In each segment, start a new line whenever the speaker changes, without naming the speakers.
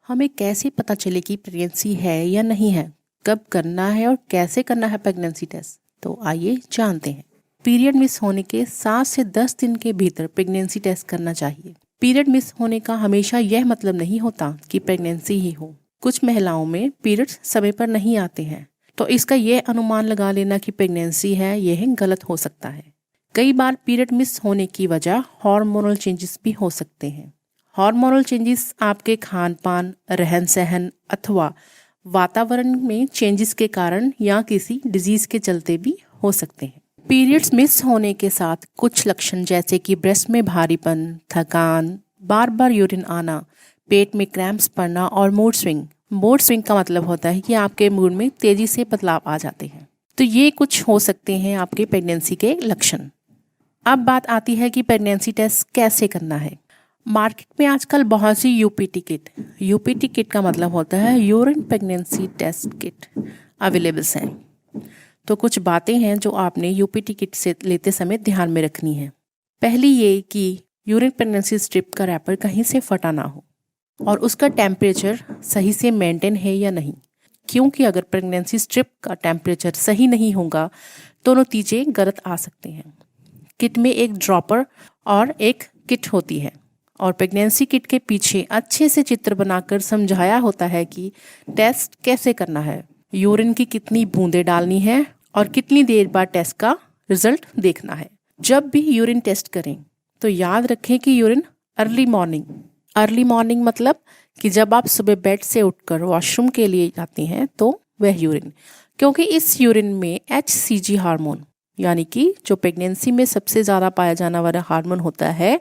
हमें कैसे पता चले कि प्रेगनेंसी है या नहीं है, कब करना है और कैसे करना है प्रेगनेंसी टेस्ट, तो आइए जानते हैं। पीरियड मिस होने के 7 से 10 दिन के भीतर प्रेगनेंसी टेस्ट करना चाहिए। पीरियड मिस होने का हमेशा यह मतलब नहीं होता कि प्रेगनेंसी ही हो। कुछ महिलाओं में पीरियड्स समय पर नहीं आते हैं, तो इसका यह अनुमान लगा लेना कि प्रेगनेंसी है, यह गलत हो सकता है। कई बार पीरियड मिस होने की वजह हार्मोनल चेंजेस भी हो सकते हैं। हार्मोनल चेंजेस आपके खान पान, रहन सहन अथवा वातावरण में चेंजेस के कारण या किसी डिजीज के चलते भी हो सकते हैं। पीरियड्स मिस होने के साथ कुछ लक्षण जैसे कि ब्रेस्ट में भारीपन, थकान, बार बार यूरिन आना, पेट में क्रैम्प्स पड़ना और मूड स्विंग। मूड स्विंग का मतलब होता है कि आपके मूड में तेजी से बदलाव आ जाते हैं। तो ये कुछ हो सकते हैं आपके प्रेगनेंसी के लक्षण। अब बात आती है कि प्रेगनेंसी टेस्ट कैसे करना है। मार्केट में आजकल बहुत सी यूपीटी किट का मतलब होता है urine pregnancy test kit availables हैं। तो कुछ बातें हैं जो आपने यूपीटी किट से लेते समय ध्यान में रखनी है। पहली ये कि यूरिन प्रेगनेंसी स्ट्रिप का रैपर कहीं से फटा ना हो और उसका टेम्परेचर सही से मेंटेन है या नहीं, क्योंकि अगर प्रेगनेंसी स्ट्रिप का टेम्परेचर सही नहीं होगा तो नतीजे गलत आ सकते हैं। किट में एक ड्रॉपर और एक किट होती है और प्रेगनेंसी किट के पीछे अच्छे से चित्र बनाकर समझाया होता है कि टेस्ट कैसे करना है, यूरिन की कितनी बूंदें डालनी है और कितनी देर बाद टेस्ट का रिजल्ट देखना है। जब भी यूरिन टेस्ट करें तो याद रखें कि यूरिन अर्ली मॉर्निंग मतलब कि जब आप सुबह बेड से उठकर वॉशरूम के लिए जाती हैं तो वह यूरिन, क्योंकि इस यूरिन में HCG हार्मोन यानी कि जो प्रेगनेंसी में सबसे ज़्यादा पाया जाने वाला हार्मोन होता है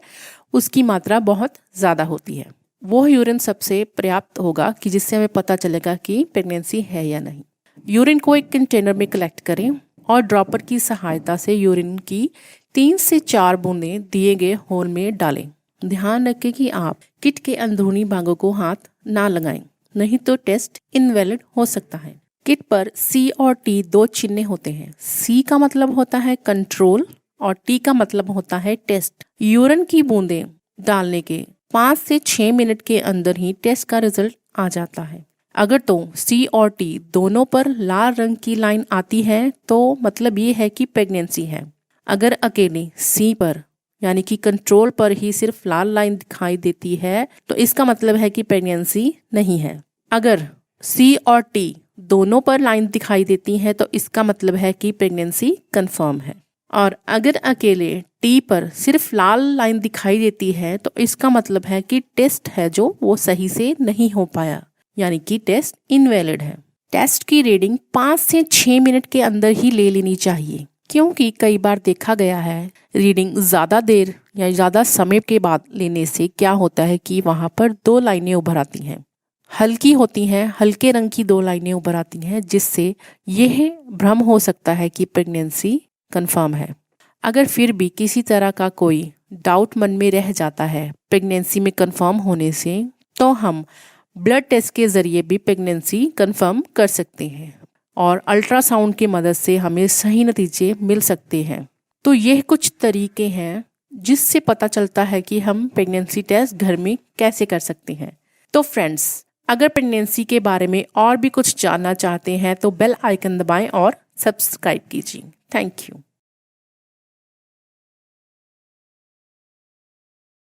उसकी मात्रा बहुत ज़्यादा होती है। वो यूरिन सबसे पर्याप्त होगा कि जिससे हमें पता चलेगा कि प्रेगनेंसी है या नहीं। यूरिन को एक कंटेनर में कलेक्ट करें और ड्रॉपर की सहायता से यूरिन की 3 से 4 बूंदें दिए गए होल में डालें। ध्यान रखें कि आप किट के अंदरूनी भागों को हाथ ना लगाएं, नहीं तो टेस्ट इनवैलिड हो सकता है। किट पर C और T 2 चिन्ह होते हैं। C का मतलब होता है कंट्रोल और T का मतलब होता है टेस्ट। यूरिन की बूंदें डालने के 5 से 6 मिनट के अंदर ही टेस्ट का रिजल्ट आ जाता है। अगर तो C और T दोनों पर लाल रंग की लाइन आती है तो मतलब ये है कि प्रेगनेंसी है। अगर अकेले C पर यानी कि कंट्रोल पर ही सिर्फ लाल लाइन दिखाई देती है तो इसका मतलब है कि प्रेगनेंसी नहीं है। अगर C और T दोनों पर लाइन दिखाई देती है तो इसका मतलब है कि प्रेगनेंसी कंफर्म है। और अगर अकेले T पर सिर्फ लाल लाइन दिखाई देती है तो इसका मतलब है कि टेस्ट है जो वो सही से नहीं हो पाया, यानी कि टेस्ट इनवैलिड है। टेस्ट की रीडिंग 5 से 6 मिनट के अंदर ही ले लेनी चाहिए, क्योंकि कई बार देखा गया है रीडिंग ज़्यादा देर या ज़्यादा समय के बाद लेने से क्या होता है कि वहाँ पर 2 लाइनें उभर आती हैं, हल्की होती हैं, हल्के रंग की 2 लाइनें उभर आती हैं, जिससे यह भ्रम हो सकता है कि प्रेगनेंसी कंफर्म है। अगर फिर भी किसी तरह का कोई डाउट मन में रह जाता है प्रेगनेंसी में कंफर्म होने से, तो हम ब्लड टेस्ट के ज़रिए भी प्रेगनेंसी कंफर्म कर सकते हैं और अल्ट्रासाउंड की मदद से हमें सही नतीजे मिल सकते हैं। तो यह कुछ तरीके हैं जिससे पता चलता है कि हम प्रेगनेंसी टेस्ट घर में कैसे कर सकते हैं। तो फ्रेंड्स, अगर प्रेगनेंसी के बारे में और भी कुछ जानना चाहते हैं तो बेल आइकन दबाएं और सब्सक्राइब कीजिए। Thank you.